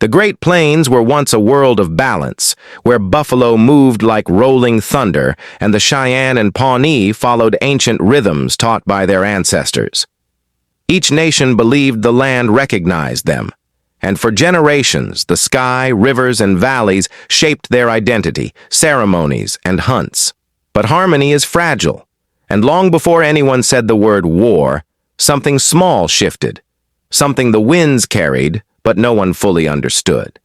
The Great Plains were once a world of balance, where buffalo moved like rolling thunder, and the Cheyenne and Pawnee followed ancient rhythms taught by their ancestors. Each nation believed the land recognized them, and for generations the sky, rivers, and valleys shaped their identity, ceremonies, and hunts. But harmony is fragile, and long before anyone said the word war, something small shifted, something the winds carried, but no one fully understood.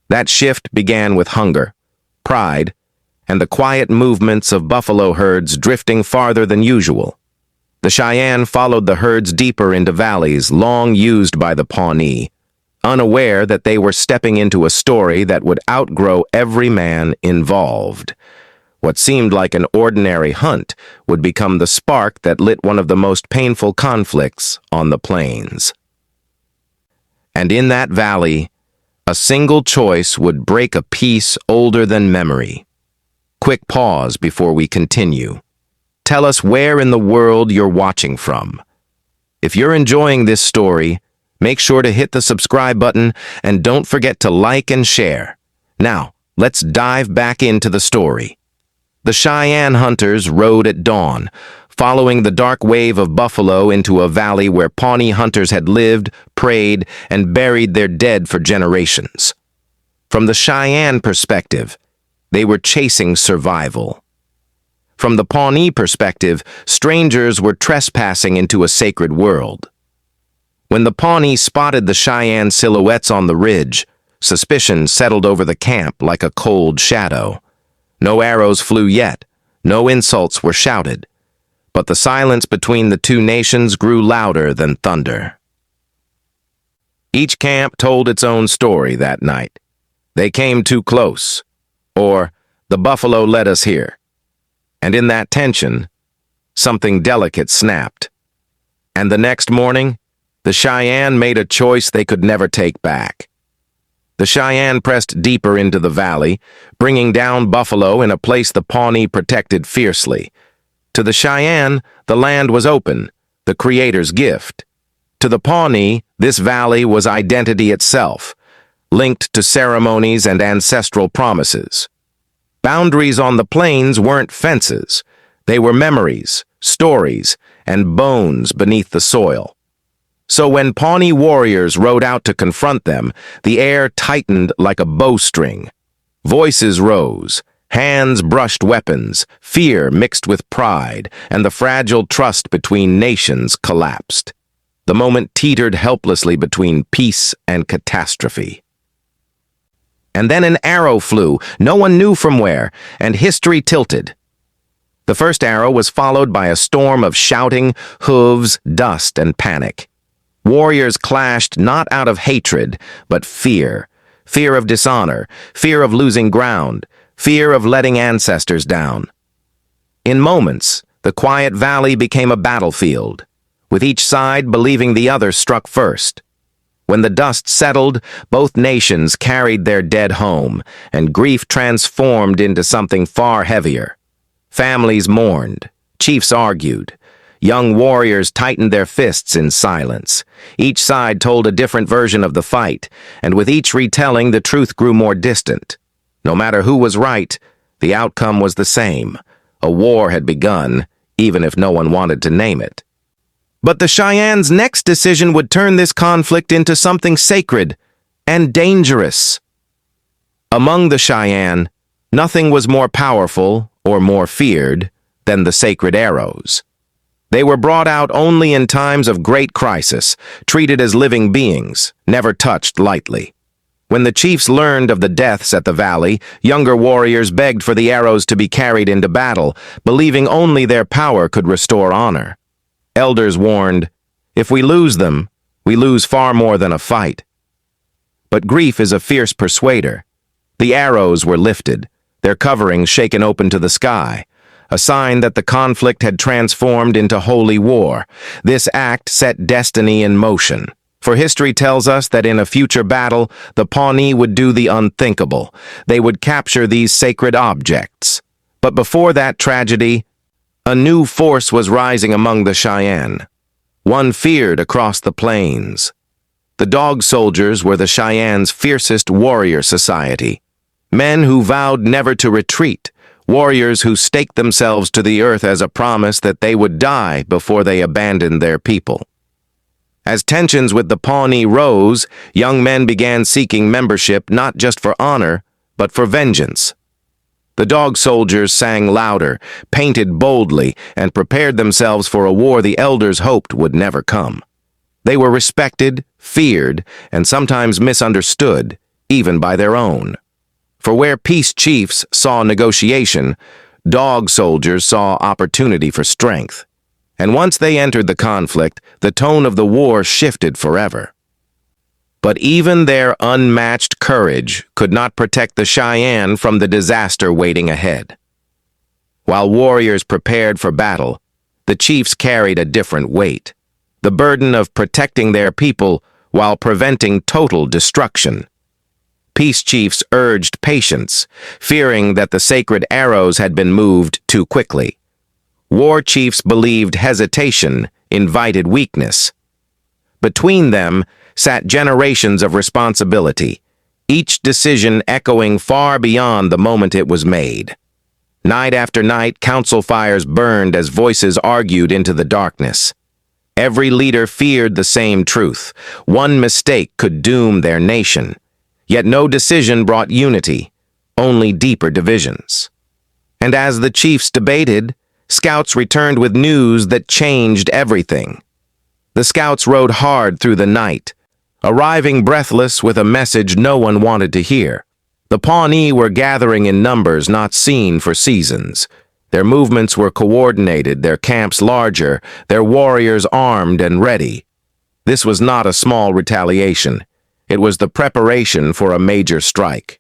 That shift began with hunger, pride, and the quiet movements of buffalo herds drifting farther than usual. The Cheyenne followed the herds deeper into valleys long used by the Pawnee, unaware that they were stepping into a story that would outgrow every man involved. What seemed like an ordinary hunt would become the spark that lit one of the most painful conflicts on the plains. And in that valley, a single choice would break a peace older than memory. Quick pause before we continue. Tell us where in the world you're watching from. If you're enjoying this story, make sure to hit the subscribe button and don't forget to like and share. Now, let's dive back into the story. The Cheyenne hunters rode at dawn, following the dark wave of buffalo into a valley where Pawnee hunters had lived, prayed, and buried their dead for generations. From the Cheyenne perspective, they were chasing survival. From the Pawnee perspective, strangers were trespassing into a sacred world. When the Pawnee spotted the Cheyenne silhouettes on the ridge, suspicion settled over the camp like a cold shadow. No arrows flew yet, no insults were shouted, but the silence between the two nations grew louder than thunder. Each camp told its own story that night. They came too close, or the buffalo led us here. And in that tension, something delicate snapped. And the next morning, the Cheyenne made a choice they could never take back. The Cheyenne pressed deeper into the valley, bringing down buffalo in a place the Pawnee protected fiercely. To the Cheyenne, the land was open, the Creator's gift. To the Pawnee, this valley was identity itself, linked to ceremonies and ancestral promises. Boundaries on the plains weren't fences. They were memories, stories, and bones beneath the soil. So when Pawnee warriors rode out to confront them, the air tightened like a bowstring. Voices rose. Hands brushed weapons, fear mixed with pride, and the fragile trust between nations collapsed. The moment teetered helplessly between peace and catastrophe. And then an arrow flew, no one knew from where, and history tilted. The first arrow was followed by a storm of shouting, hooves, dust, and panic. Warriors clashed not out of hatred, but fear. Fear of dishonor, fear of losing ground, fear of letting ancestors down. In moments, the quiet valley became a battlefield, with each side believing the other struck first. When the dust settled, both nations carried their dead home, and grief transformed into something far heavier. Families mourned, chiefs argued, young warriors tightened their fists in silence. Each side told a different version of the fight, and with each retelling the truth grew more distant. No matter who was right, the outcome was the same. A war had begun, even if no one wanted to name it. But the Cheyenne's next decision would turn this conflict into something sacred and dangerous. Among the Cheyenne, nothing was more powerful or more feared than the sacred arrows. They were brought out only in times of great crisis, treated as living beings, never touched lightly. When the chiefs learned of the deaths at the valley, younger warriors begged for the arrows to be carried into battle, believing only their power could restore honor. Elders warned, if we lose them, we lose far more than a fight. But grief is a fierce persuader. The arrows were lifted, their coverings shaken open to the sky, a sign that the conflict had transformed into holy war. This act set destiny in motion. For history tells us that in a future battle, the Pawnee would do the unthinkable. They would capture these sacred objects. But before that tragedy, a new force was rising among the Cheyenne, one feared across the plains. The Dog Soldiers were the Cheyenne's fiercest warrior society. Men who vowed never to retreat, warriors who staked themselves to the earth as a promise that they would die before they abandoned their people. As tensions with the Pawnee rose, young men began seeking membership not just for honor, but for vengeance. The Dog Soldiers sang louder, painted boldly, and prepared themselves for a war the elders hoped would never come. They were respected, feared, and sometimes misunderstood, even by their own. For where peace chiefs saw negotiation, Dog Soldiers saw opportunity for strength. And once they entered the conflict, the tone of the war shifted forever. But even their unmatched courage could not protect the Cheyenne from the disaster waiting ahead. While warriors prepared for battle, the chiefs carried a different weight, the burden of protecting their people while preventing total destruction. Peace chiefs urged patience, fearing that the sacred arrows had been moved too quickly. War chiefs believed hesitation invited weakness. Between them sat generations of responsibility, each decision echoing far beyond the moment it was made. Night after night, council fires burned as voices argued into the darkness. Every leader feared the same truth. One mistake could doom their nation. Yet no decision brought unity, only deeper divisions. And as the chiefs debated, scouts returned with news that changed everything. The scouts rode hard through the night, arriving breathless with a message no one wanted to hear. The Pawnee were gathering in numbers not seen for seasons. Their movements were coordinated, their camps larger, their warriors armed and ready. This was not a small retaliation. It was the preparation for a major strike.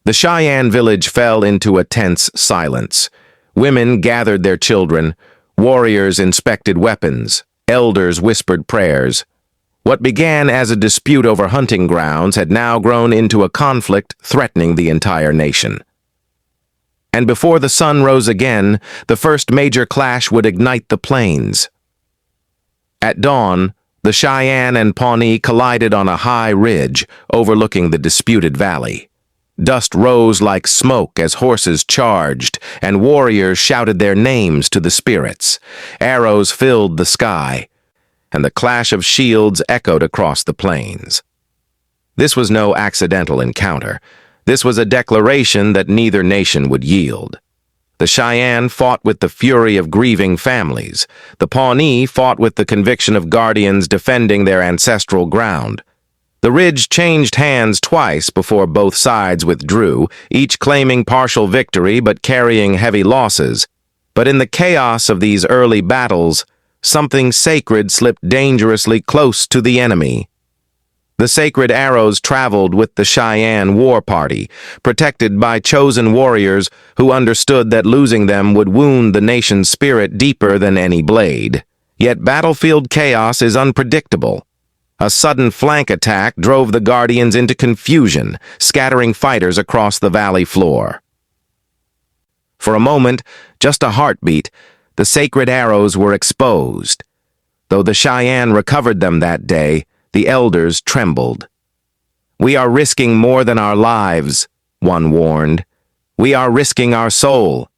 The Cheyenne village fell into a tense silence. Women gathered their children, warriors inspected weapons, elders whispered prayers. What began as a dispute over hunting grounds had now grown into a conflict threatening the entire nation. And before the sun rose again, the first major clash would ignite the plains. At dawn, the Cheyenne and Pawnee collided on a high ridge overlooking the disputed valley. Dust rose like smoke as horses charged, and warriors shouted their names to the spirits. Arrows filled the sky, and the clash of shields echoed across the plains. This was no accidental encounter. This was a declaration that neither nation would yield. The Cheyenne fought with the fury of grieving families. The Pawnee fought with the conviction of guardians defending their ancestral ground. The ridge changed hands twice before both sides withdrew, each claiming partial victory but carrying heavy losses. But in the chaos of these early battles, something sacred slipped dangerously close to the enemy. The sacred arrows traveled with the Cheyenne war party, protected by chosen warriors who understood that losing them would wound the nation's spirit deeper than any blade. Yet battlefield chaos is unpredictable. A sudden flank attack drove the Guardians into confusion, scattering fighters across the valley floor. For a moment, just a heartbeat, the sacred arrows were exposed. Though the Cheyenne recovered them that day, the elders trembled. "We are risking more than our lives," one warned. "We are risking our soul."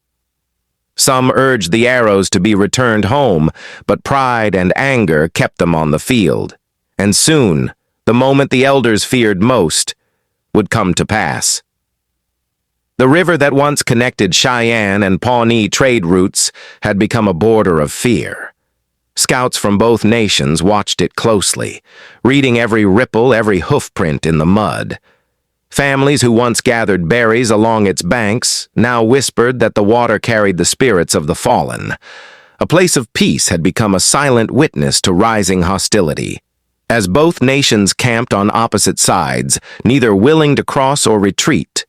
Some urged the arrows to be returned home, but pride and anger kept them on the field. And soon, the moment the elders feared most would come to pass. The river that once connected Cheyenne and Pawnee trade routes had become a border of fear. Scouts from both nations watched it closely, reading every ripple, every hoofprint in the mud. Families who once gathered berries along its banks now whispered that the water carried the spirits of the fallen. A place of peace had become a silent witness to rising hostility. As both nations camped on opposite sides, neither willing to cross or retreat,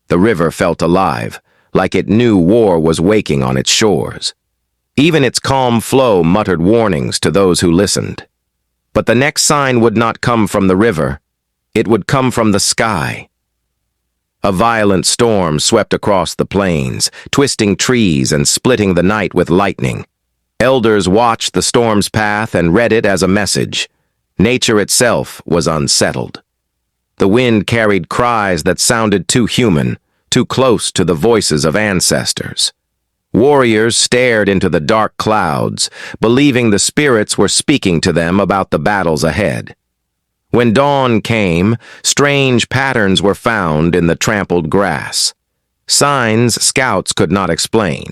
the river felt alive, like it knew war was waking on its shores. Even its calm flow muttered warnings to those who listened. But the next sign would not come from the river. It would come from the sky. A violent storm swept across the plains, twisting trees and splitting the night with lightning. Elders watched the storm's path and read it as a message. Nature itself was unsettled. The wind carried cries that sounded too human, too close to the voices of ancestors. Warriors stared into the dark clouds, believing the spirits were speaking to them about the battles ahead. When dawn came, strange patterns were found in the trampled grass. Signs scouts could not explain.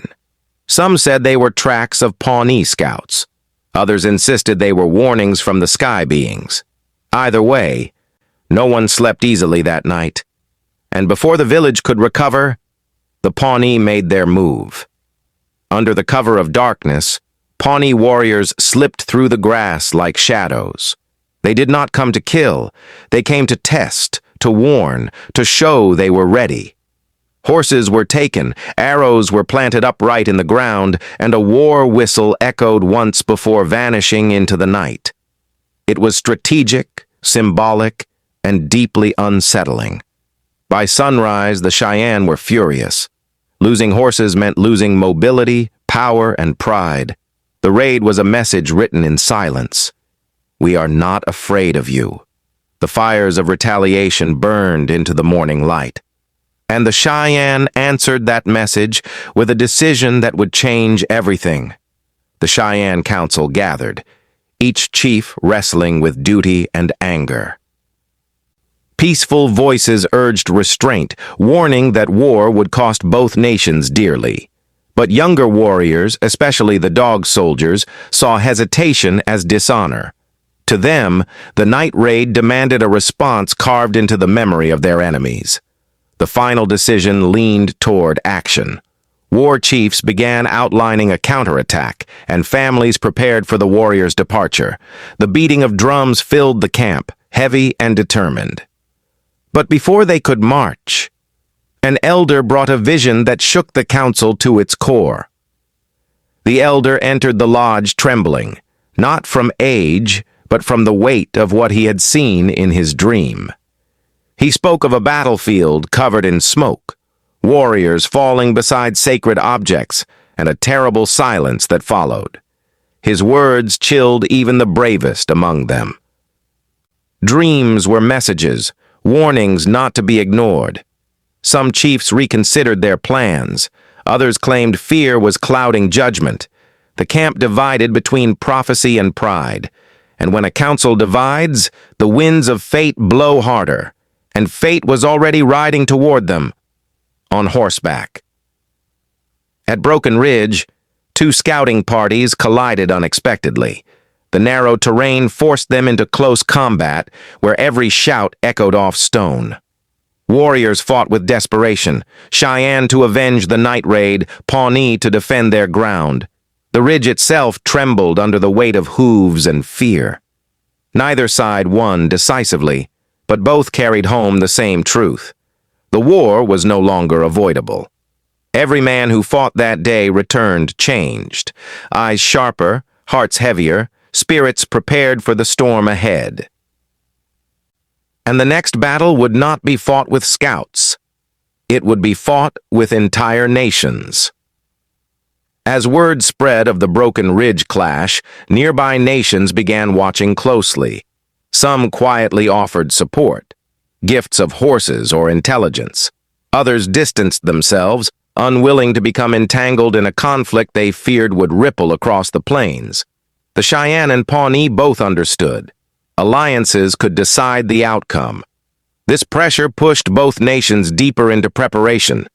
Some said they were tracks of Pawnee scouts. Others insisted they were warnings from the sky beings. Either way, no one slept easily that night. And before the village could recover, the Pawnee made their move. Under the cover of darkness, Pawnee warriors slipped through the grass like shadows. They did not come to kill. They came to test, to warn, to show they were ready. Horses were taken, arrows were planted upright in the ground, and a war whistle echoed once before vanishing into the night. It was strategic, symbolic, and deeply unsettling. By sunrise, the Cheyenne were furious. Losing horses meant losing mobility, power, and pride. The raid was a message written in silence. We are not afraid of you. The fires of retaliation burned into the morning light. And the Cheyenne answered that message with a decision that would change everything. The Cheyenne Council gathered, each chief wrestling with duty and anger. Peaceful voices urged restraint, warning that war would cost both nations dearly. But younger warriors, especially the dog soldiers, saw hesitation as dishonor. To them, the night raid demanded a response carved into the memory of their enemies. The final decision leaned toward action. War chiefs began outlining a counterattack, and families prepared for the warriors' departure. The beating of drums filled the camp, heavy and determined. But before they could march, an elder brought a vision that shook the council to its core. The elder entered the lodge trembling, not from age, but from the weight of what he had seen in his dream. He spoke of a battlefield covered in smoke, warriors falling beside sacred objects, and a terrible silence that followed. His words chilled even the bravest among them. Dreams were messages, warnings not to be ignored. Some chiefs reconsidered their plans. Others claimed fear was clouding judgment. The camp divided between prophecy and pride. And when a council divides, the winds of fate blow harder. And fate was already riding toward them, on horseback. At Broken Ridge, two scouting parties collided unexpectedly. The narrow terrain forced them into close combat, where every shout echoed off stone. Warriors fought with desperation, Cheyenne to avenge the night raid, Pawnee to defend their ground. The ridge itself trembled under the weight of hooves and fear. Neither side won decisively, but both carried home the same truth. The war was no longer avoidable. Every man who fought that day returned changed, eyes sharper, hearts heavier, spirits prepared for the storm ahead. And the next battle would not be fought with scouts. It would be fought with entire nations. As word spread of the Broken Ridge clash, nearby nations began watching closely. Some quietly offered support, gifts of horses or intelligence. Others distanced themselves, unwilling to become entangled in a conflict they feared would ripple across the plains. The Cheyenne and Pawnee both understood. Alliances could decide the outcome. This pressure pushed both nations deeper into preparation.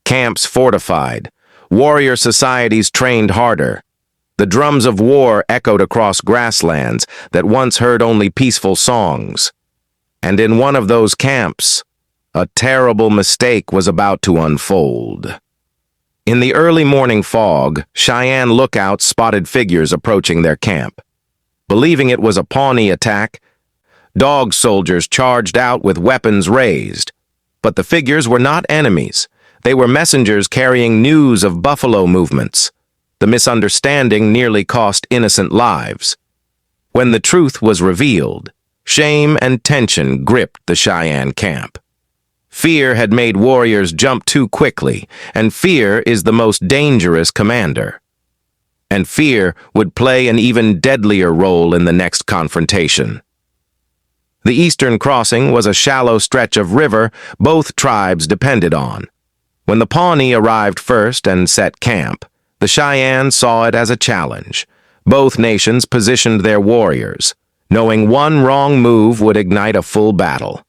Camps fortified. Warrior societies trained harder. The drums of war echoed across grasslands that once heard only peaceful songs. And in one of those camps, a terrible mistake was about to unfold. In the early morning fog, Cheyenne lookouts spotted figures approaching their camp. Believing it was a Pawnee attack, dog soldiers charged out with weapons raised. But the figures were not enemies. They were messengers carrying news of buffalo movements. The misunderstanding nearly cost innocent lives. When the truth was revealed, shame and tension gripped the Cheyenne camp. Fear had made warriors jump too quickly, and fear is the most dangerous commander. And fear would play an even deadlier role in the next confrontation. The eastern crossing was a shallow stretch of river both tribes depended on. When the Pawnee arrived first and set camp, the Cheyenne saw it as a challenge. Both nations positioned their warriors, knowing one wrong move would ignite a full battle.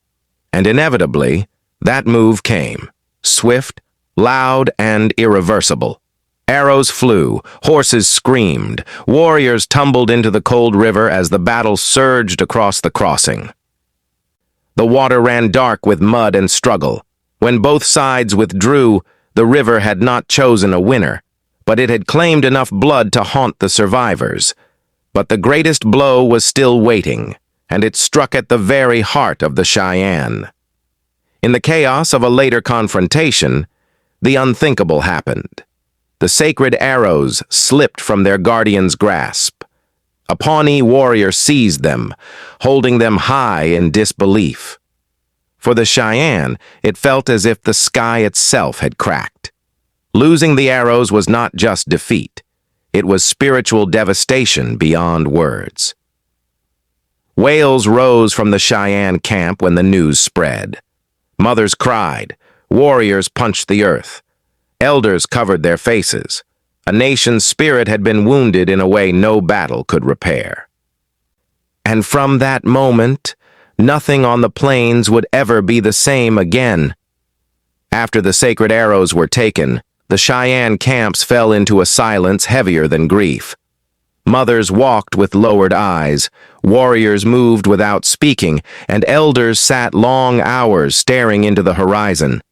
And inevitably, that move came, swift, loud, and irreversible. Arrows flew, horses screamed, warriors tumbled into the cold river as the battle surged across the crossing. The water ran dark with mud and struggle. When both sides withdrew, the river had not chosen a winner, but it had claimed enough blood to haunt the survivors. But the greatest blow was still waiting, and it struck at the very heart of the Cheyenne. In the chaos of a later confrontation, the unthinkable happened. The sacred arrows slipped from their guardian's grasp. A Pawnee warrior seized them, holding them high in disbelief. For the Cheyenne, it felt as if the sky itself had cracked. Losing the arrows was not just defeat. It was spiritual devastation beyond words. Wails rose from the Cheyenne camp when the news spread. Mothers cried, warriors punched the earth. Elders covered their faces. A nation's spirit had been wounded in a way no battle could repair. And from that moment, nothing on the plains would ever be the same again. After the sacred arrows were taken, the Cheyenne camps fell into a silence heavier than grief. Mothers walked with lowered eyes, warriors moved without speaking, and elders sat long hours staring into the horizon.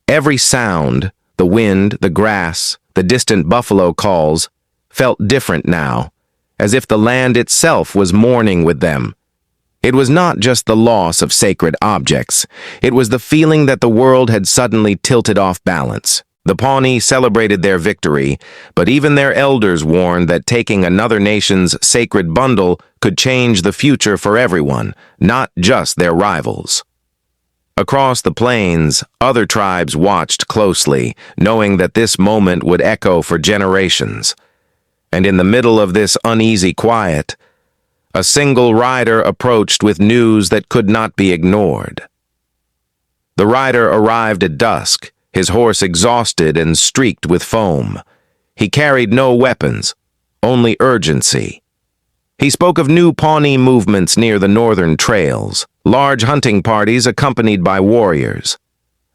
Every sound, the wind, the grass, the distant buffalo calls, felt different now, as if the land itself was mourning with them. It was not just the loss of sacred objects, it was the feeling that the world had suddenly tilted off balance. The Pawnee celebrated their victory, but even their elders warned that taking another nation's sacred bundle could change the future for everyone, not just their rivals. Across the plains, other tribes watched closely, knowing that this moment would echo for generations. And in the middle of this uneasy quiet, a single rider approached with news that could not be ignored. The rider arrived at dusk, his horse exhausted and streaked with foam. He carried no weapons, only urgency. He spoke of new Pawnee movements near the northern trails, large hunting parties accompanied by warriors.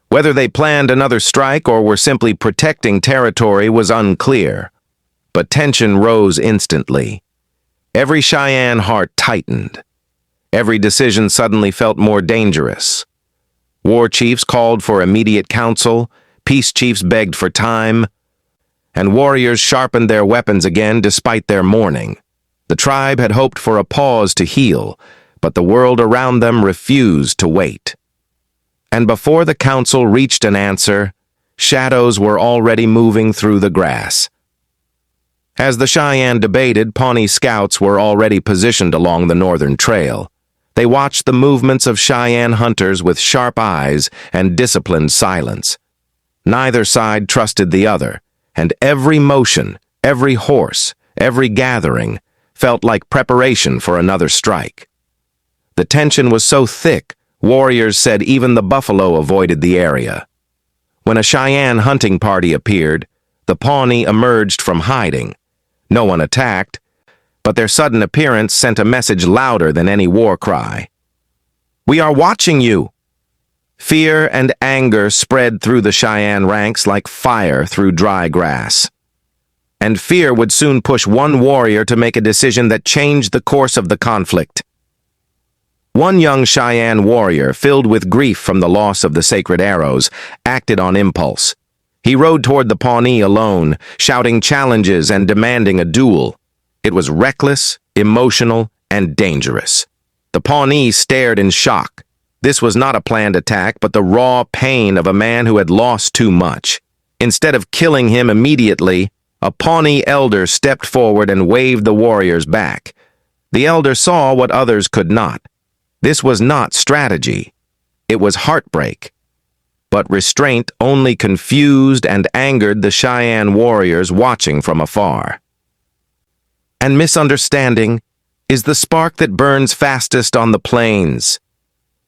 Whether they planned another strike or were simply protecting territory was unclear, but tension rose instantly. Every Cheyenne heart tightened. Every decision suddenly felt more dangerous. War chiefs called for immediate counsel, peace chiefs begged for time, and warriors sharpened their weapons again despite their mourning. The tribe had hoped for a pause to heal, but the world around them refused to wait. And before the council reached an answer, shadows were already moving through the grass. As the Cheyenne debated, Pawnee scouts were already positioned along the northern trail. They watched the movements of Cheyenne hunters with sharp eyes and disciplined silence. Neither side trusted the other, and every motion, every horse, every gathering felt like preparation for another strike. The tension was so thick, warriors said even the buffalo avoided the area. When a Cheyenne hunting party appeared, the Pawnee emerged from hiding. No one attacked, but their sudden appearance sent a message louder than any war cry. "We are watching you!" Fear and anger spread through the Cheyenne ranks like fire through dry grass. And fear would soon push one warrior to make a decision that changed the course of the conflict. One young Cheyenne warrior, filled with grief from the loss of the sacred arrows, acted on impulse. He rode toward the Pawnee alone, shouting challenges and demanding a duel. It was reckless, emotional, and dangerous. The Pawnee stared in shock. This was not a planned attack, but the raw pain of a man who had lost too much. Instead of killing him immediately, a Pawnee elder stepped forward and waved the warriors back. The elder saw what others could not. This was not strategy. It was heartbreak. But restraint only confused and angered the Cheyenne warriors watching from afar. And misunderstanding, is the spark that burns fastest on the plains.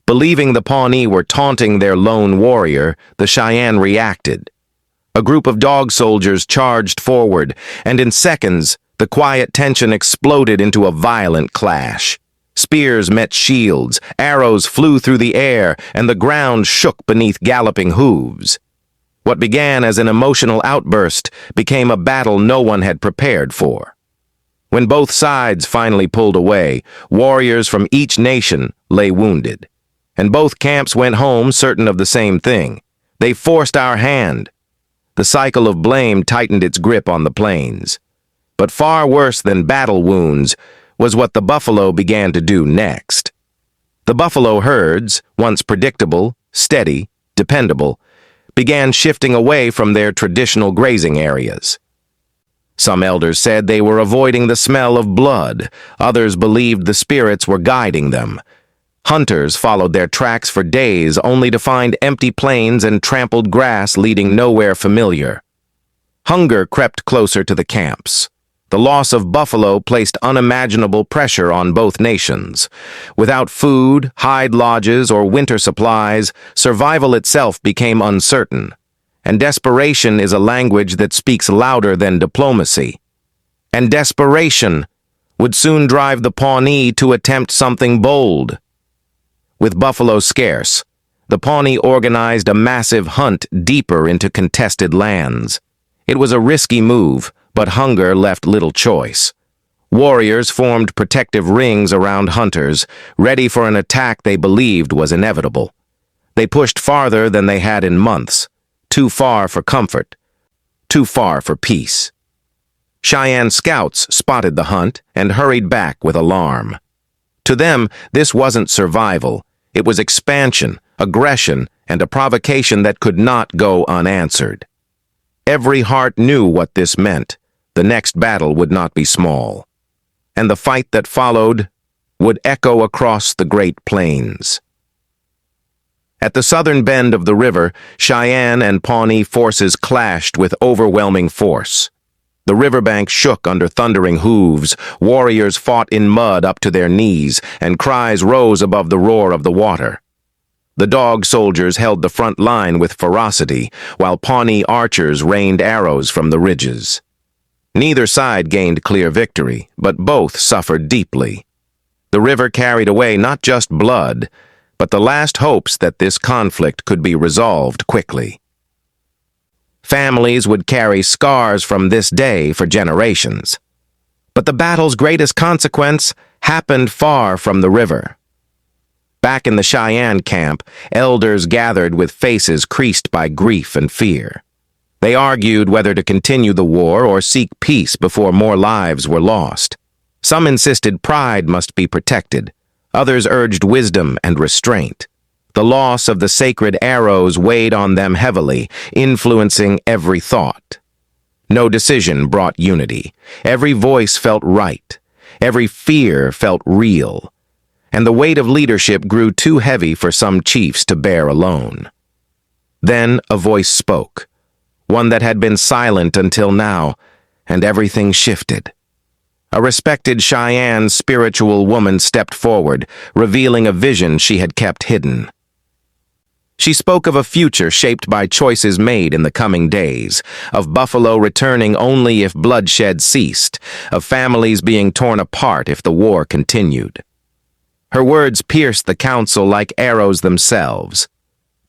Believing the Pawnee were taunting their lone warrior, the Cheyenne reacted. A group of dog soldiers charged forward, and in seconds, the quiet tension exploded into a violent clash. Spears met shields, arrows flew through the air, and the ground shook beneath galloping hooves. What began as an emotional outburst became a battle no one had prepared for. When both sides finally pulled away, warriors from each nation lay wounded. And both camps went home certain of the same thing. They forced our hand. The cycle of blame tightened its grip on the plains. But far worse than battle wounds was what the buffalo began to do next. The buffalo herds, once predictable, steady, dependable, began shifting away from their traditional grazing areas. Some elders said they were avoiding the smell of blood. Others believed the spirits were guiding them. Hunters followed their tracks for days only to find empty plains and trampled grass leading nowhere familiar. Hunger crept closer to the camps. The loss of buffalo placed unimaginable pressure on both nations. Without food, hide lodges, or winter supplies, survival itself became uncertain. And desperation is a language that speaks louder than diplomacy. And desperation would soon drive the Pawnee to attempt something bold. With buffalo scarce, the Pawnee organized a massive hunt deeper into contested lands. It was a risky move, but hunger left little choice. Warriors formed protective rings around hunters, ready for an attack they believed was inevitable. They pushed farther than they had in months, too far for comfort, too far for peace. Cheyenne scouts spotted the hunt and hurried back with alarm. To them, this wasn't survival. It was expansion, aggression, and a provocation that could not go unanswered. Every heart knew what this meant. The next battle would not be small. And the fight that followed would echo across the Great Plains. At the southern bend of the river, Cheyenne and Pawnee forces clashed with overwhelming force. The riverbank shook under thundering hooves, warriors fought in mud up to their knees, and cries rose above the roar of the water. The dog soldiers held the front line with ferocity, while Pawnee archers rained arrows from the ridges. Neither side gained clear victory, but both suffered deeply. The river carried away not just blood, but the last hopes that this conflict could be resolved quickly. Families would carry scars from this day for generations. But the battle's greatest consequence happened far from the river. Back in the Cheyenne camp, elders gathered with faces creased by grief and fear. They argued whether to continue the war or seek peace before more lives were lost. Some insisted pride must be protected. Others urged wisdom and restraint. The loss of the sacred arrows weighed on them heavily, influencing every thought. No decision brought unity. Every voice felt right. Every fear felt real. And the weight of leadership grew too heavy for some chiefs to bear alone. Then a voice spoke, one that had been silent until now, and everything shifted. A respected Cheyenne spiritual woman stepped forward, revealing a vision she had kept hidden. She spoke of a future shaped by choices made in the coming days, of buffalo returning only if bloodshed ceased, of families being torn apart if the war continued. Her words pierced the council like arrows themselves.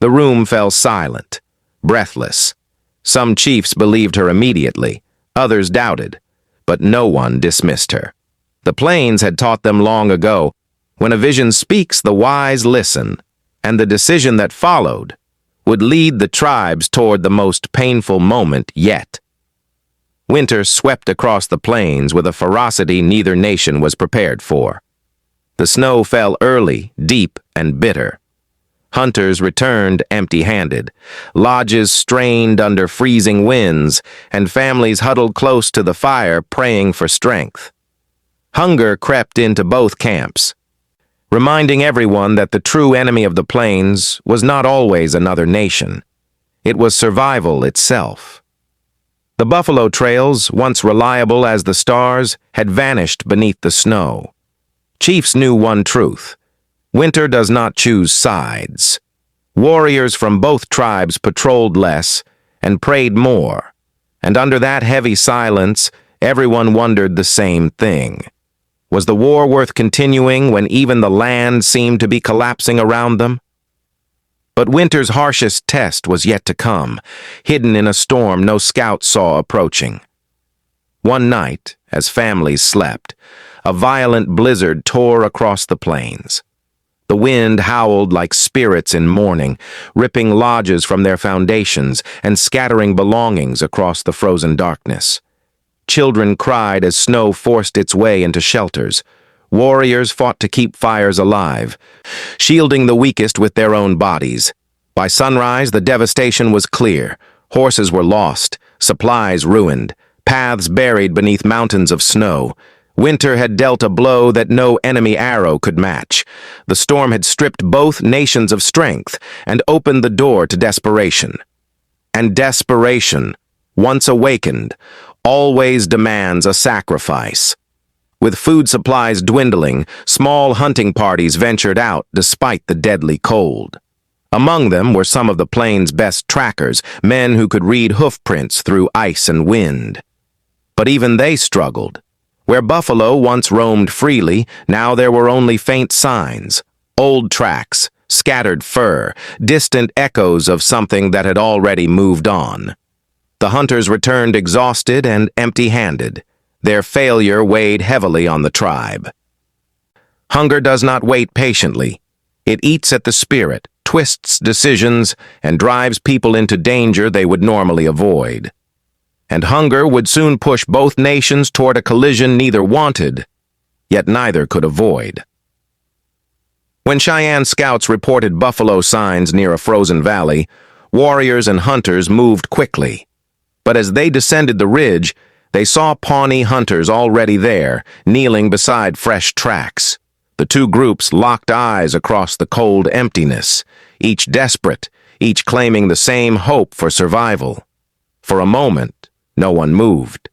The room fell silent, breathless. Some chiefs believed her immediately, others doubted, but no one dismissed her. The Plains had taught them long ago, when a vision speaks, the wise listen. And the decision that followed would lead the tribes toward the most painful moment yet. Winter swept across the plains with a ferocity neither nation was prepared for. The snow fell early, deep, and bitter. Hunters returned empty-handed. Lodges strained under freezing winds, and families huddled close to the fire praying for strength. Hunger crept into both camps, reminding everyone that the true enemy of the plains was not always another nation. It was survival itself. The buffalo trails, once reliable as the stars, had vanished beneath the snow. Chiefs knew one truth. Winter does not choose sides. Warriors from both tribes patrolled less and prayed more, and under that heavy silence, everyone wondered the same thing. Was the war worth continuing when even the land seemed to be collapsing around them? But winter's harshest test was yet to come, hidden in a storm no scout saw approaching. One night, as families slept, a violent blizzard tore across the plains. The wind howled like spirits in mourning, ripping lodges from their foundations and scattering belongings across the frozen darkness. Children cried as snow forced its way into shelters. Warriors fought to keep fires alive, shielding the weakest with their own bodies. By sunrise, the devastation was clear. Horses were lost, supplies ruined, paths buried beneath mountains of snow. Winter had dealt a blow that no enemy arrow could match. The storm had stripped both nations of strength and opened the door to desperation. And desperation, once awakened, always demands a sacrifice. With food supplies dwindling, small hunting parties ventured out despite the deadly cold. Among them were some of the plains' best trackers, men who could read hoofprints through ice and wind. But even they struggled. Where buffalo once roamed freely, now there were only faint signs, old tracks, scattered fur, distant echoes of something that had already moved on. The hunters returned exhausted and empty-handed. Their failure weighed heavily on the tribe. Hunger does not wait patiently. It eats at the spirit, twists decisions, and drives people into danger they would normally avoid. And hunger would soon push both nations toward a collision neither wanted, yet neither could avoid. When Cheyenne scouts reported buffalo signs near a frozen valley, warriors and hunters moved quickly. But as they descended the ridge, they saw Pawnee hunters already there, kneeling beside fresh tracks. The two groups locked eyes across the cold emptiness, each desperate, each claiming the same hope for survival. For a moment, no one moved.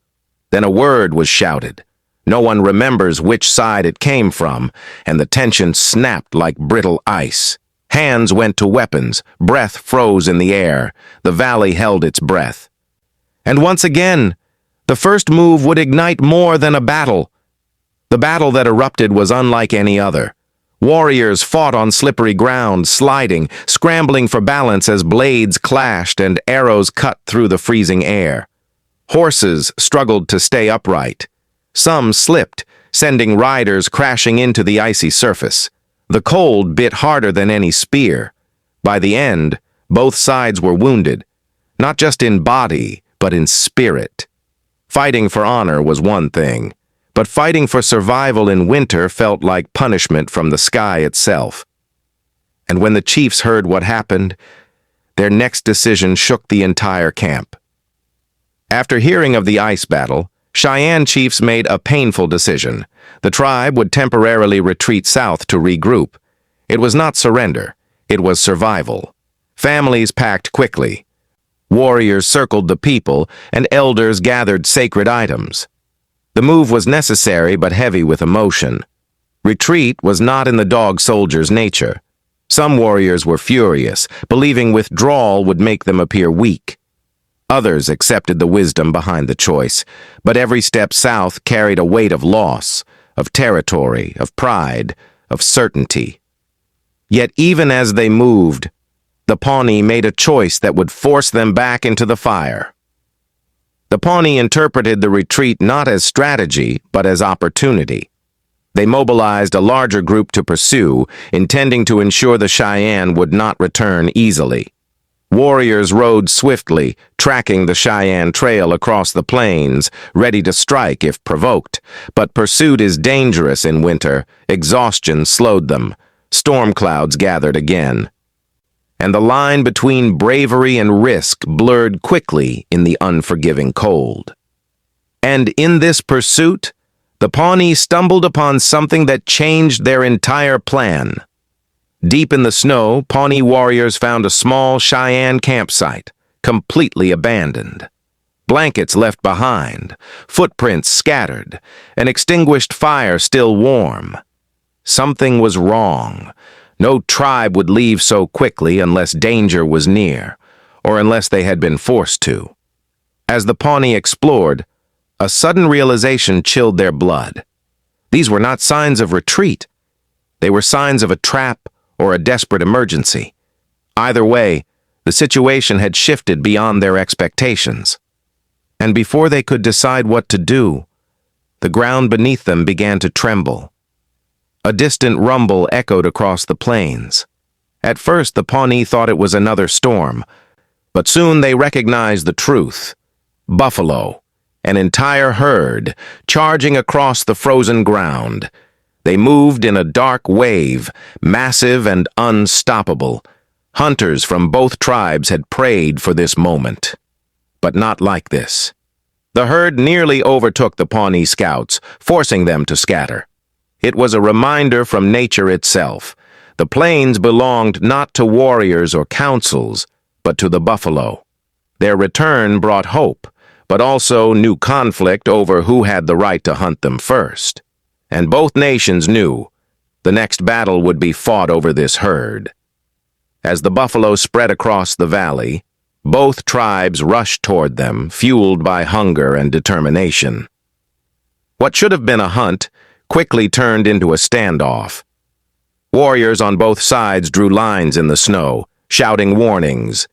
Then a word was shouted. No one remembers which side it came from, and the tension snapped like brittle ice. Hands went to weapons, breath froze in the air. The valley held its breath. And once again, the first move would ignite more than a battle. The battle that erupted was unlike any other. Warriors fought on slippery ground, sliding, scrambling for balance as blades clashed and arrows cut through the freezing air. Horses struggled to stay upright. Some slipped, sending riders crashing into the icy surface. The cold bit harder than any spear. By the end, both sides were wounded, not just in body, but in spirit. Fighting for honor was one thing, but fighting for survival in winter felt like punishment from the sky itself. And when the chiefs heard what happened, their next decision shook the entire camp. After hearing of the ice battle, Cheyenne chiefs made a painful decision. The tribe would temporarily retreat south to regroup. It was not surrender, it was survival. Families packed quickly. Warriors circled the people, and elders gathered sacred items. The move was necessary but heavy with emotion. Retreat was not in the dog soldier's nature. Some warriors were furious, believing withdrawal would make them appear weak. Others accepted the wisdom behind the choice, but every step south carried a weight of loss, of territory, of pride, of certainty. Yet even as they moved, the Pawnee made a choice that would force them back into the fire. The Pawnee interpreted the retreat not as strategy, but as opportunity. They mobilized a larger group to pursue, intending to ensure the Cheyenne would not return easily. Warriors rode swiftly, tracking the Cheyenne trail across the plains, ready to strike if provoked. But pursuit is dangerous in winter. Exhaustion slowed them. Storm clouds gathered again. And the line between bravery and risk blurred quickly in the unforgiving cold. And in this pursuit, the Pawnee stumbled upon something that changed their entire plan. Deep in the snow, Pawnee warriors found a small Cheyenne campsite, completely abandoned. Blankets left behind, footprints scattered, an extinguished fire still warm. Something was wrong. No tribe would leave so quickly unless danger was near, or unless they had been forced to. As the Pawnee explored, a sudden realization chilled their blood. These were not signs of retreat. They were signs of a trap or a desperate emergency. Either way, the situation had shifted beyond their expectations. And before they could decide what to do, the ground beneath them began to tremble. A distant rumble echoed across the plains. At first, the Pawnee thought it was another storm, but soon they recognized the truth. Buffalo, an entire herd, charging across the frozen ground. They moved in a dark wave, massive and unstoppable. Hunters from both tribes had prayed for this moment. But not like this. The herd nearly overtook the Pawnee scouts, forcing them to scatter. It was a reminder from nature itself. The plains belonged not to warriors or councils, but to the buffalo. Their return brought hope, but also new conflict over who had the right to hunt them first. And both nations knew the next battle would be fought over this herd. As the buffalo spread across the valley, both tribes rushed toward them, fueled by hunger and determination. What should have been a hunt quickly turned into a standoff. Warriors on both sides drew lines in the snow, shouting warnings,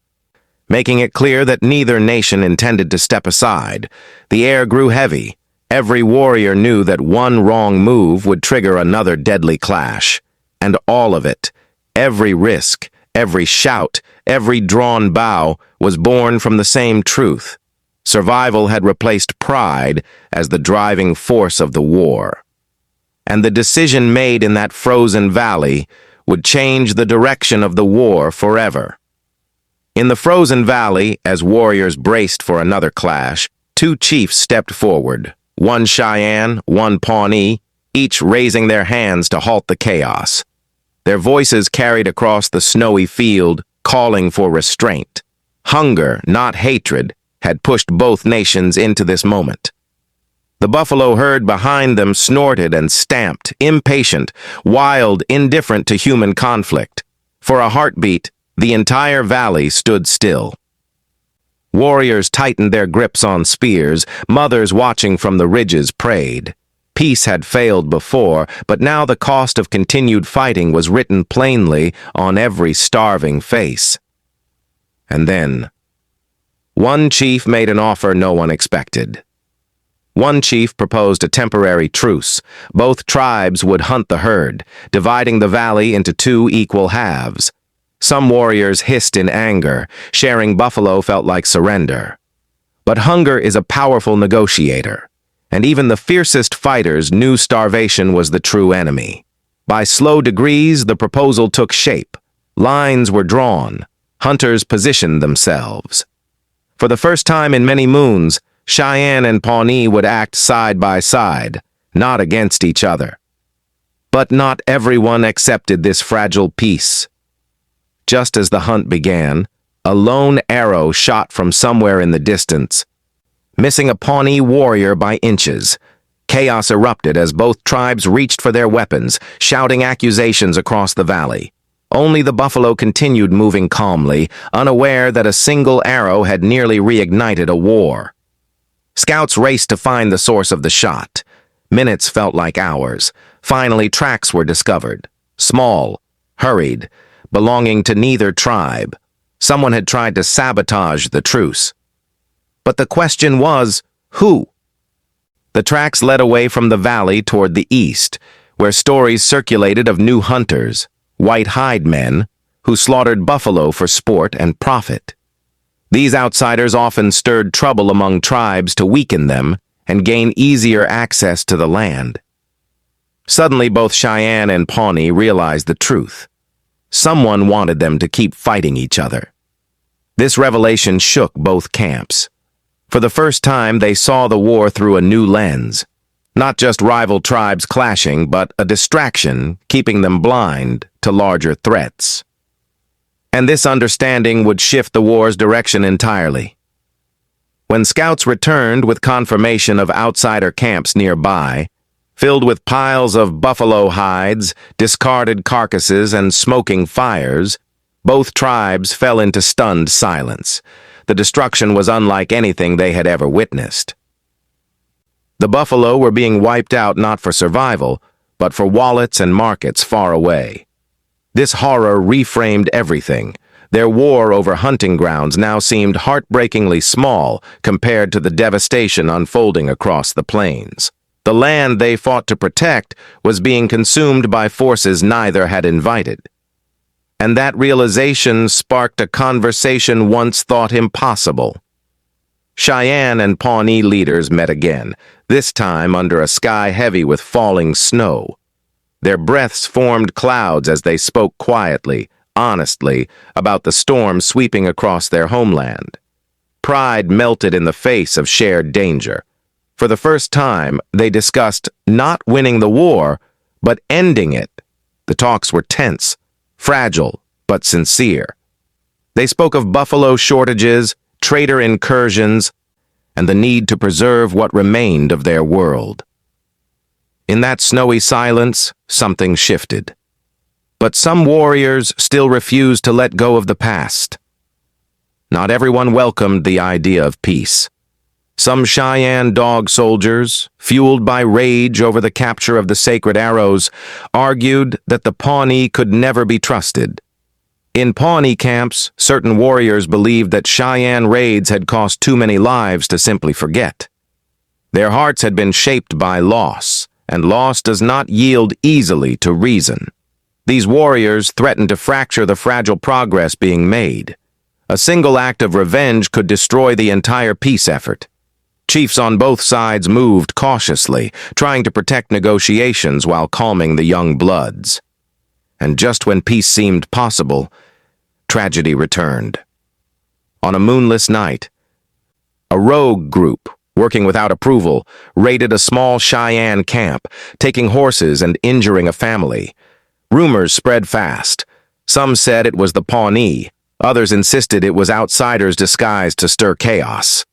making it clear that neither nation intended to step aside. The air grew heavy. Every warrior knew that one wrong move would trigger another deadly clash. And all of it, every risk, every shout, every drawn bow, was born from the same truth. Survival had replaced pride as the driving force of the war. And the decision made in that frozen valley would change the direction of the war forever. In the frozen valley, as warriors braced for another clash, two chiefs stepped forward, one Cheyenne, one Pawnee, each raising their hands to halt the chaos. Their voices carried across the snowy field, calling for restraint. Hunger, not hatred, had pushed both nations into this moment. The buffalo herd behind them snorted and stamped, impatient, wild, indifferent to human conflict. For a heartbeat, the entire valley stood still. Warriors tightened their grips on spears, mothers watching from the ridges prayed. Peace had failed before, but now the cost of continued fighting was written plainly on every starving face. And then, one chief made an offer no one expected. One chief proposed a temporary truce. Both tribes would hunt the herd, dividing the valley into two equal halves. Some warriors hissed in anger. Sharing buffalo felt like surrender. But hunger is a powerful negotiator, and even the fiercest fighters knew starvation was the true enemy. By slow degrees, the proposal took shape. Lines were drawn. Hunters positioned themselves. For the first time in many moons, Cheyenne and Pawnee would act side by side, not against each other. But not everyone accepted this fragile peace. Just as the hunt began, a lone arrow shot from somewhere in the distance, missing a Pawnee warrior by inches. Chaos erupted as both tribes reached for their weapons, shouting accusations across the valley. Only the buffalo continued moving calmly, unaware that a single arrow had nearly reignited a war. Scouts raced to find the source of the shot. Minutes felt like hours. Finally, tracks were discovered. Small, hurried, belonging to neither tribe. Someone had tried to sabotage the truce. But the question was, who? The tracks led away from the valley toward the east, where stories circulated of new hunters, white-hide men, who slaughtered buffalo for sport and profit. These outsiders often stirred trouble among tribes to weaken them and gain easier access to the land. Suddenly, both Cheyenne and Pawnee realized the truth. Someone wanted them to keep fighting each other. This revelation shook both camps. For the first time, they saw the war through a new lens. Not just rival tribes clashing, but a distraction keeping them blind to larger threats. And this understanding would shift the war's direction entirely. When scouts returned with confirmation of outsider camps nearby, Filled with piles of buffalo hides, discarded carcasses, and smoking fires, both tribes fell into stunned silence. The destruction was unlike anything they had ever witnessed. The buffalo were being wiped out not for survival, but for wallets and markets far away. This horror reframed everything. Their war over hunting grounds now seemed heartbreakingly small compared to the devastation unfolding across the plains. The land they fought to protect was being consumed by forces neither had invited. And that realization sparked a conversation once thought impossible. Cheyenne and Pawnee leaders met again, this time under a sky heavy with falling snow. Their breaths formed clouds as they spoke quietly, honestly, about the storm sweeping across their homeland. Pride melted in the face of shared danger. For the first time, they discussed not winning the war, but ending it. The talks were tense, fragile, but sincere. They spoke of buffalo shortages, trader incursions, and the need to preserve what remained of their world. In that snowy silence, something shifted. But some warriors still refused to let go of the past. Not everyone welcomed the idea of peace. Some Cheyenne dog soldiers, fueled by rage over the capture of the sacred arrows, argued that the Pawnee could never be trusted. In Pawnee camps, certain warriors believed that Cheyenne raids had cost too many lives to simply forget. Their hearts had been shaped by loss, and loss does not yield easily to reason. These warriors threatened to fracture the fragile progress being made. A single act of revenge could destroy the entire peace effort. Chiefs on both sides moved cautiously, trying to protect negotiations while calming the young bloods. And just when peace seemed possible, tragedy returned. On a moonless night, a rogue group, working without approval, raided a small Cheyenne camp, taking horses and injuring a family. Rumors spread fast. Some said it was the Pawnee. Others insisted it was outsiders disguised to stir chaos.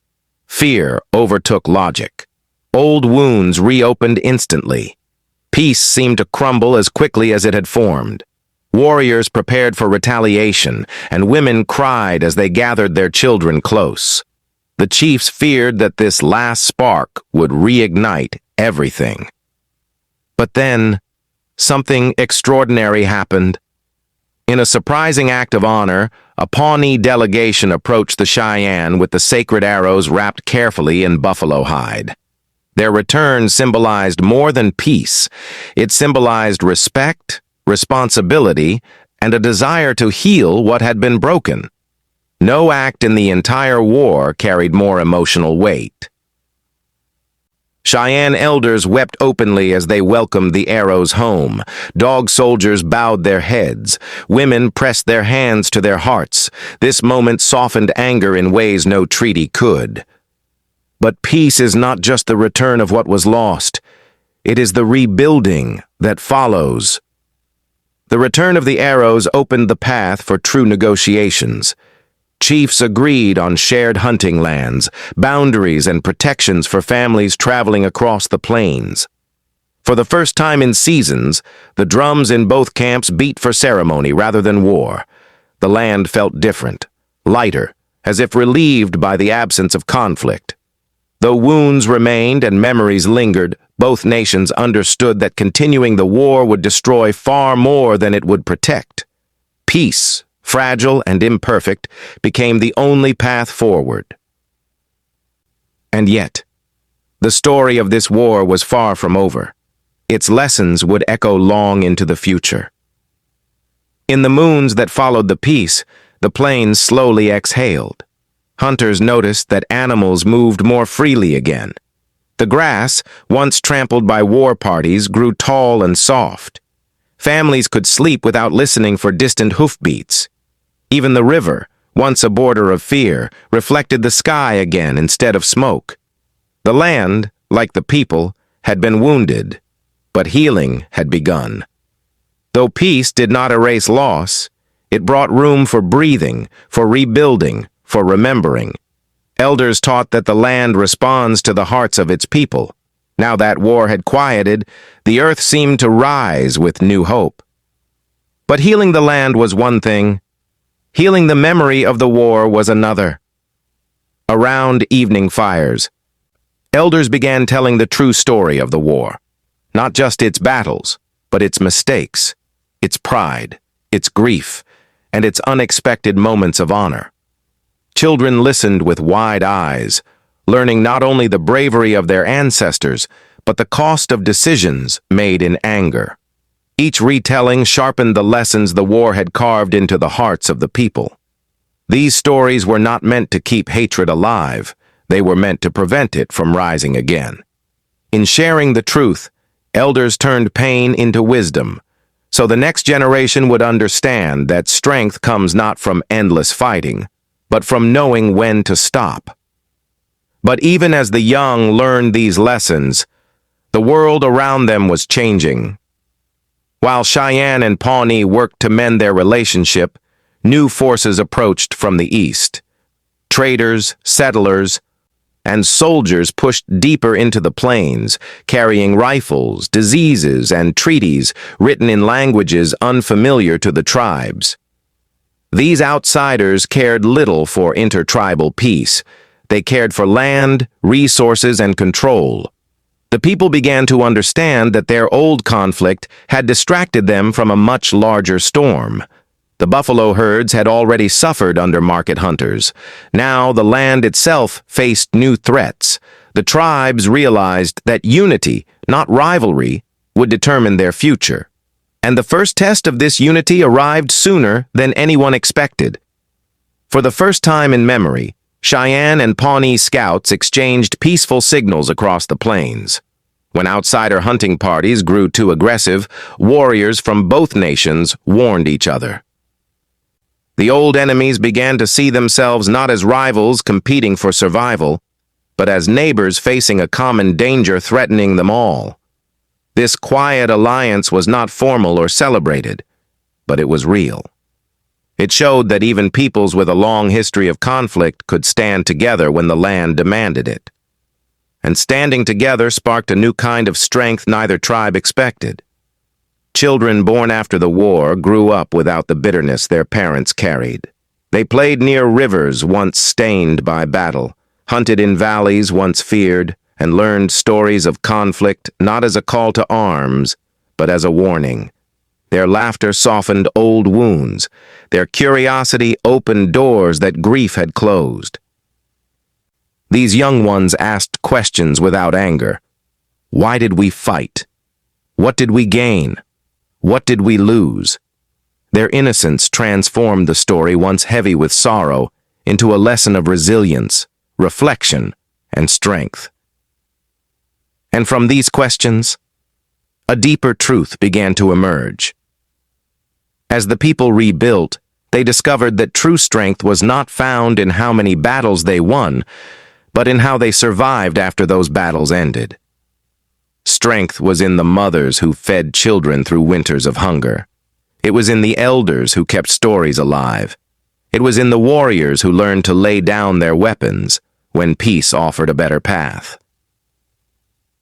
Fear overtook logic. Old wounds reopened instantly. Peace seemed to crumble as quickly as it had formed. Warriors prepared for retaliation, and women cried as they gathered their children close. The chiefs feared that this last spark would reignite everything. But then, something extraordinary happened. In a surprising act of honor, a Pawnee delegation approached the Cheyenne with the sacred arrows wrapped carefully in buffalo hide. Their return symbolized more than peace. It symbolized respect, responsibility, and a desire to heal what had been broken. No act in the entire war carried more emotional weight. Cheyenne elders wept openly as they welcomed the arrows home. Dog soldiers bowed their heads. Women pressed their hands to their hearts. This moment softened anger in ways no treaty could. But peace is not just the return of what was lost. It is the rebuilding that follows. The return of the arrows opened the path for true negotiations. Chiefs agreed on shared hunting lands, boundaries, and protections for families traveling across the plains. For the first time in seasons, the drums in both camps beat for ceremony rather than war. The land felt different, lighter, as if relieved by the absence of conflict. Though wounds remained and memories lingered, both nations understood that continuing the war would destroy far more than it would protect. Peace, fragile and imperfect, became the only path forward. And yet, the story of this war was far from over. Its lessons would echo long into the future. In the moons that followed the peace, the plains slowly exhaled. Hunters noticed that animals moved more freely again. The grass, once trampled by war parties, grew tall and soft. Families could sleep without listening for distant hoofbeats. Even the river, once a border of fear, reflected the sky again instead of smoke. The land, like the people, had been wounded, but healing had begun. Though peace did not erase loss, it brought room for breathing, for rebuilding, for remembering. Elders taught that the land responds to the hearts of its people. Now that war had quieted, the earth seemed to rise with new hope. But healing the land was one thing. Healing the memory of the war was another. Around evening fires, elders began telling the true story of the war. Not just its battles, but its mistakes, its pride, its grief, and its unexpected moments of honor. Children listened with wide eyes, learning not only the bravery of their ancestors, but the cost of decisions made in anger. Each retelling sharpened the lessons the war had carved into the hearts of the people. These stories were not meant to keep hatred alive, they were meant to prevent it from rising again. In sharing the truth, elders turned pain into wisdom, so the next generation would understand that strength comes not from endless fighting, but from knowing when to stop. But even as the young learned these lessons, the world around them was changing. While Cheyenne and Pawnee worked to mend their relationship, new forces approached from the east. Traders, settlers, and soldiers pushed deeper into the plains, carrying rifles, diseases, and treaties written in languages unfamiliar to the tribes. These outsiders cared little for intertribal peace. They cared for land, resources, and control. The people began to understand that their old conflict had distracted them from a much larger storm. The buffalo herds had already suffered under market hunters. Now the land itself faced new threats. The tribes realized that unity, not rivalry, would determine their future. And the first test of this unity arrived sooner than anyone expected. For the first time in memory, Cheyenne and Pawnee scouts exchanged peaceful signals across the plains. When outsider hunting parties grew too aggressive, warriors from both nations warned each other. The old enemies began to see themselves not as rivals competing for survival, but as neighbors facing a common danger threatening them all. This quiet alliance was not formal or celebrated, but it was real. It showed that even peoples with a long history of conflict could stand together when the land demanded it. And standing together sparked a new kind of strength neither tribe expected. Children born after the war grew up without the bitterness their parents carried. They played near rivers once stained by battle, hunted in valleys once feared, and learned stories of conflict not as a call to arms, but as a warning. Their laughter softened old wounds. Their curiosity opened doors that grief had closed. These young ones asked questions without anger. Why did we fight? What did we gain? What did we lose? Their innocence transformed the story once heavy with sorrow into a lesson of resilience, reflection, and strength. And from these questions, a deeper truth began to emerge. As the people rebuilt, they discovered that true strength was not found in how many battles they won, but in how they survived after those battles ended. Strength was in the mothers who fed children through winters of hunger. It was in the elders who kept stories alive. It was in the warriors who learned to lay down their weapons when peace offered a better path.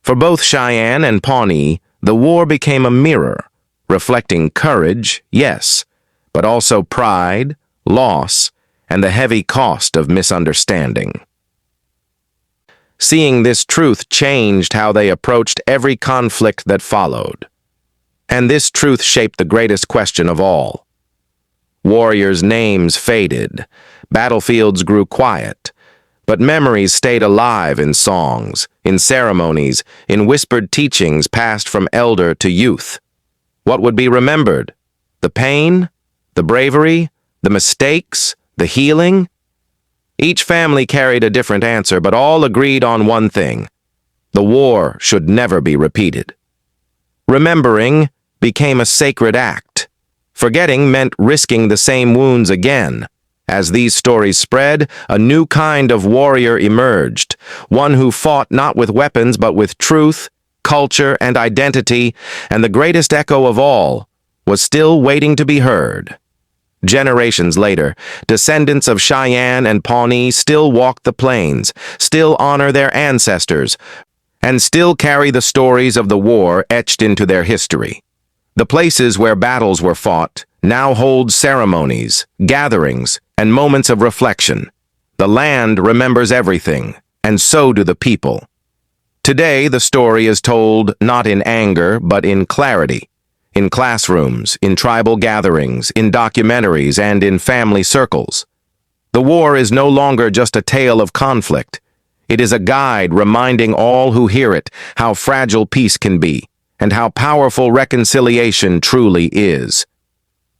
For both Cheyenne and Pawnee, the war became a mirror, reflecting courage, yes, but also pride, loss, and the heavy cost of misunderstanding. Seeing this truth changed how they approached every conflict that followed. And this truth shaped the greatest question of all. Warriors' names faded, battlefields grew quiet, but memories stayed alive in songs, in ceremonies, in whispered teachings passed from elder to youth. What would be remembered? The pain? The bravery? The mistakes? The healing? Each family carried a different answer, but all agreed on one thing. The war should never be repeated. Remembering became a sacred act. Forgetting meant risking the same wounds again. As these stories spread, a new kind of warrior emerged, one who fought not with weapons but with truth, culture, and identity, and the greatest echo of all was still waiting to be heard. Generations later, descendants of Cheyenne and Pawnee still walk the plains, still honor their ancestors, and still carry the stories of the war etched into their history. The places where battles were fought now hold ceremonies, gatherings, and moments of reflection. The land remembers everything, and so do the people. Today, the story is told not in anger, but in clarity. In classrooms, in tribal gatherings, in documentaries, and in family circles. The war is no longer just a tale of conflict. It is a guide reminding all who hear it how fragile peace can be, and how powerful reconciliation truly is.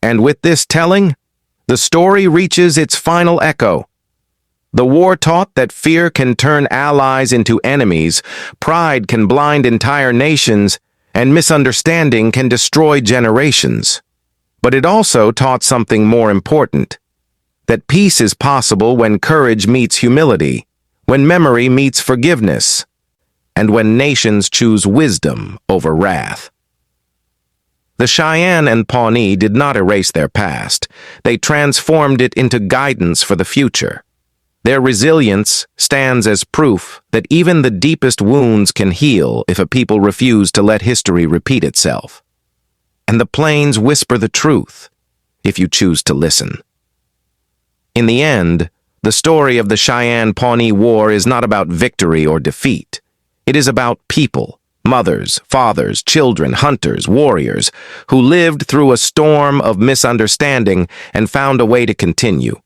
And with this telling, the story reaches its final echo. The war taught that fear can turn allies into enemies, pride can blind entire nations, and misunderstanding can destroy generations. But it also taught something more important, that peace is possible when courage meets humility, when memory meets forgiveness, and when nations choose wisdom over wrath. The Cheyenne and Pawnee did not erase their past. They transformed it into guidance for the future. Their resilience stands as proof that even the deepest wounds can heal if a people refuse to let history repeat itself. And the plains whisper the truth, if you choose to listen. In the end, the story of the Cheyenne-Pawnee War is not about victory or defeat. It is about people, mothers, fathers, children, hunters, warriors, who lived through a storm of misunderstanding and found a way to continue.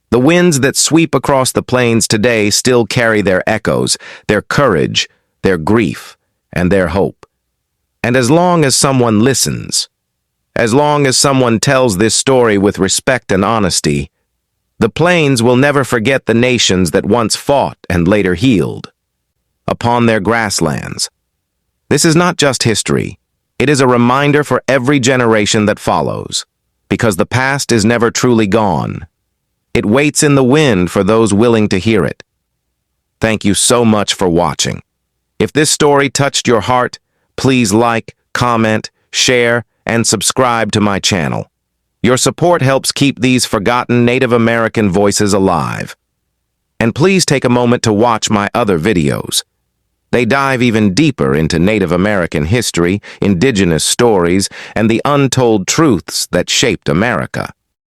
The winds that sweep across the plains today still carry their echoes, their courage, their grief, and their hope. And as long as someone listens, as long as someone tells this story with respect and honesty, the plains will never forget the nations that once fought and later healed upon their grasslands. This is not just history. It is a reminder for every generation that follows, because the past is never truly gone. It waits in the wind for those willing to hear it. Thank you so much for watching. If this story touched your heart, please like, comment, share, and subscribe to my channel. Your support helps keep these forgotten Native American voices alive. And please take a moment to watch my other videos. They dive even deeper into Native American history, Indigenous stories, and the untold truths that shaped America.